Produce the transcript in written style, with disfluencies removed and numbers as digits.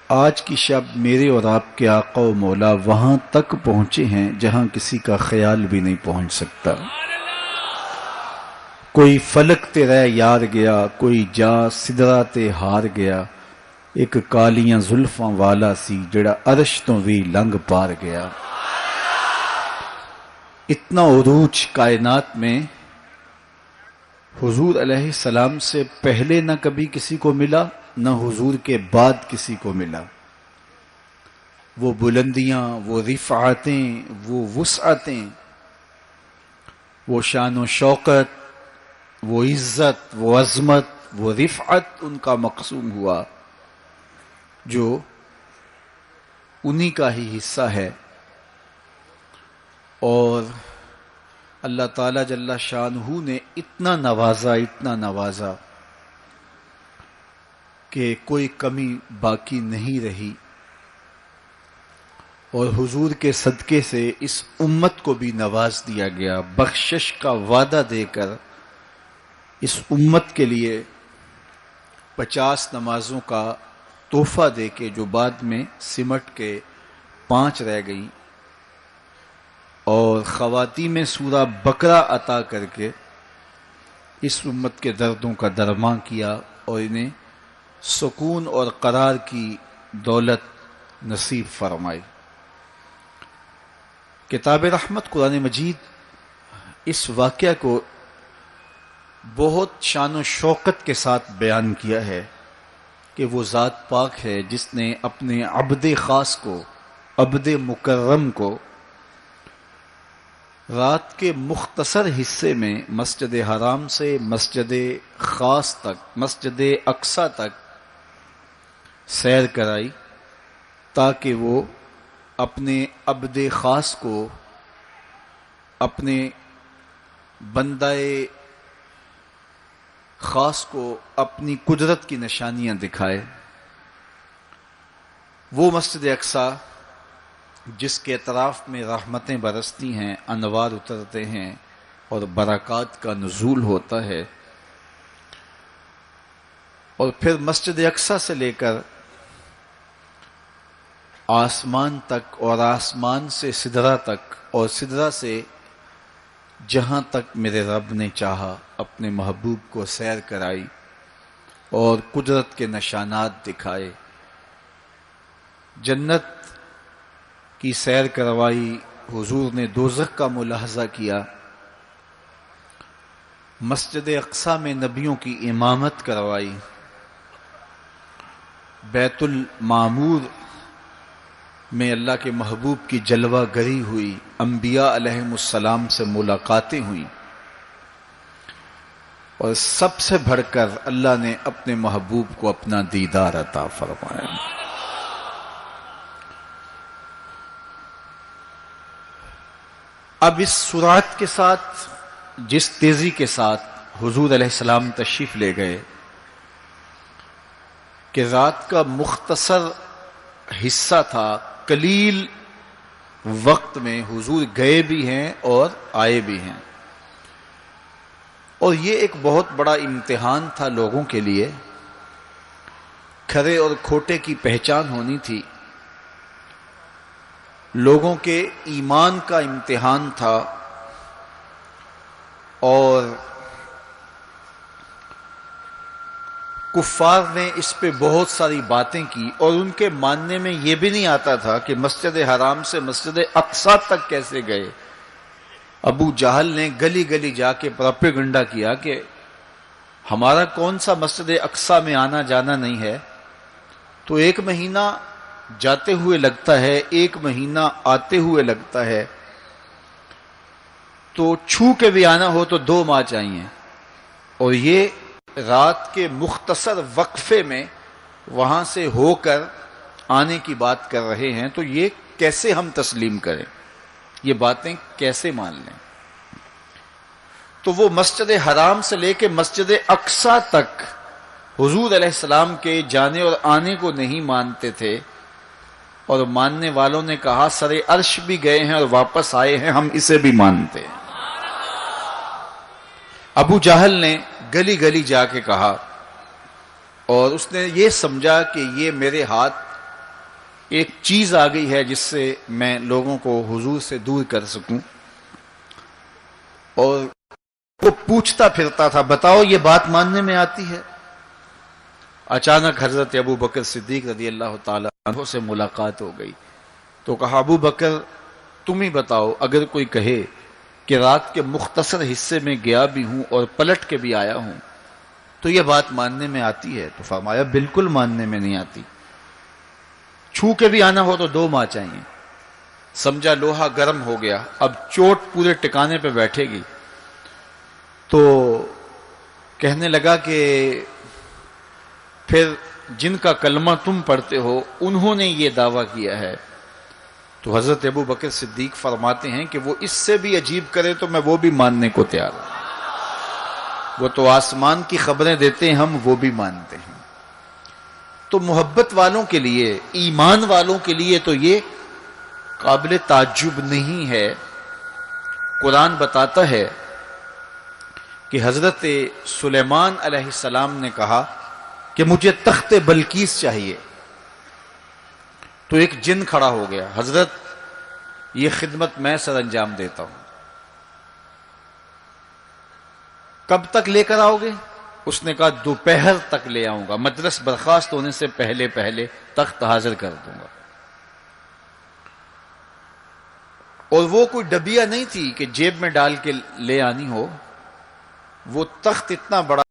آج کی شب میرے اور آپ کے آقا و مولا وہاں تک پہنچے ہیں جہاں کسی کا خیال بھی نہیں پہنچ سکتا۔ کوئی فلک تے رہ یار گیا، کوئی جا سدرا تے ہار گیا، ایک کالیاں زلفاں والا سی جڑا عرش تو بھی لنگ پار گیا۔ اتنا عروج کائنات میں حضور علیہ السلام سے پہلے نہ کبھی کسی کو ملا، نہ حضور کے بعد کسی کو ملا۔ وہ بلندیاں، وہ رفعتیں، وہ وسعتیں، وہ شان و شوکت، وہ عزت، وہ عظمت، وہ رفعت ان کا مقسوم ہوا جو انہی کا ہی حصہ ہے۔ اور اللہ تعالیٰ جل شانہ نے اتنا نوازا کہ کوئی کمی باقی نہیں رہی، اور حضور کے صدقے سے اس امت کو بھی نواز دیا گیا، بخشش کا وعدہ دے کر اس امت کے لیے 50 نمازوں کا تحفہ دے کے، جو بعد میں سمٹ کے 5 رہ گئیں، اور خواتین میں سورہ بقرہ عطا کر کے اس امت کے دردوں کا درمان کیا اور انہیں سکون اور قرار کی دولت نصیب فرمائی۔ کتاب رحمت قرآن مجید اس واقعہ کو بہت شان و شوکت کے ساتھ بیان کیا ہے کہ وہ ذات پاک ہے جس نے اپنے عبد خاص کو، عبد مکرم کو، رات کے مختصر حصے میں مسجد حرام سے مسجد خاص تک، مسجد اقصی تک سیر کرائی، تاکہ وہ اپنے عبد خاص کو، اپنے بندہ خاص کو اپنی قدرت کی نشانیاں دکھائے۔ وہ مسجد اقصی جس کے اطراف میں رحمتیں برستی ہیں، انوار اترتے ہیں اور برکات کا نزول ہوتا ہے، اور پھر مسجد اقصی سے لے کر آسمان تک، اور آسمان سے سدرہ تک، اور سدرہ سے جہاں تک میرے رب نے چاہا اپنے محبوب کو سیر کرائی اور قدرت کے نشانات دکھائے۔ جنت کی سیر کروائی، حضور نے دوزخ کا ملاحظہ کیا، مسجد اقصی میں نبیوں کی امامت کروائی، بیت المعمور میں اللہ کے محبوب کی جلوہ گری ہوئی، انبیاء علیہم السلام سے ملاقاتیں ہوئیں، اور سب سے بڑھ کر اللہ نے اپنے محبوب کو اپنا دیدار عطا فرمایا۔ اب اس سرعت کے ساتھ، جس تیزی کے ساتھ حضور علیہ السلام تشریف لے گئے کہ رات کا مختصر حصہ تھا، قلیل وقت میں حضور گئے بھی ہیں اور آئے بھی ہیں، اور یہ ایک بہت بڑا امتحان تھا لوگوں کے لیے۔ کھرے اور کھوٹے کی پہچان ہونی تھی، لوگوں کے ایمان کا امتحان تھا، اور کفار نے اس پہ بہت ساری باتیں کی، اور ان کے ماننے میں یہ بھی نہیں آتا تھا کہ مسجد حرام سے مسجد اقصی تک کیسے گئے۔ ابو جہل نے گلی گلی جا کے پروپیگنڈا کیا کہ ہمارا کون سا مسجد اقصی میں آنا جانا نہیں ہے، تو 1 مہینہ جاتے ہوئے لگتا ہے، 1 مہینہ آتے ہوئے لگتا ہے، تو چھو کے بھی آنا ہو تو 2 ماہ چاہیے، اور یہ رات کے مختصر وقفے میں وہاں سے ہو کر آنے کی بات کر رہے ہیں، تو یہ کیسے ہم تسلیم کریں، یہ باتیں کیسے مان لیں؟ تو وہ مسجد حرام سے لے کے مسجد اقصی تک حضور علیہ السلام کے جانے اور آنے کو نہیں مانتے تھے، اور ماننے والوں نے کہا سر عرش بھی گئے ہیں اور واپس آئے ہیں، ہم اسے بھی مانتے ہیں۔ ابو جہل نے گلی گلی جا کے کہا، اور اس نے یہ سمجھا کہ یہ میرے ہاتھ ایک چیز آ گئی ہے جس سے میں لوگوں کو حضور سے دور کر سکوں. اور وہ پوچھتا پھرتا تھا بتاؤ یہ بات ماننے میں آتی ہے. اچانک حضرت ابو بکر صدیق رضی اللہ تعالی عنہ سے ملاقات ہو گئی تو کہا ابو بکر تم ہی بتاؤ اگر کوئی کہے کہ رات کے مختصر حصے میں گیا بھی ہوں اور پلٹ کے بھی آیا ہوں تو یہ بات ماننے میں آتی ہے؟ تو فرمایا بالکل ماننے میں نہیں آتی. چھو کے بھی آنا ہو تو 2 ماہ چاہیے. سمجھا لوہا گرم ہو گیا، اب چوٹ پورے ٹکانے پہ بیٹھے گی. تو کہنے لگا کہ پھر جن کا کلمہ تم پڑھتے ہو انہوں نے یہ دعویٰ کیا ہے. تو حضرت ابو بکر صدیق فرماتے ہیں کہ وہ اس سے بھی عجیب کرے تو میں وہ بھی ماننے کو تیار ہوں. وہ تو آسمان کی خبریں دیتے ہیں، ہم وہ بھی مانتے ہیں. تو محبت والوں کے لیے، ایمان والوں کے لیے تو یہ قابل تعجب نہیں ہے. قرآن بتاتا ہے کہ حضرت سلیمان علیہ السلام نے کہا کہ مجھے تخت بلقیس چاہیے. تو ایک جن کھڑا ہو گیا، حضرت یہ خدمت میں سر انجام دیتا ہوں. کب تک لے کر آؤ گے؟ اس نے کہا دوپہر تک لے آؤں گا، مجلس برخاست ہونے سے پہلے پہلے تخت حاضر کر دوں گا. اور وہ کوئی ڈبیا نہیں تھی کہ جیب میں ڈال کے لے آنی ہو. وہ تخت اتنا بڑا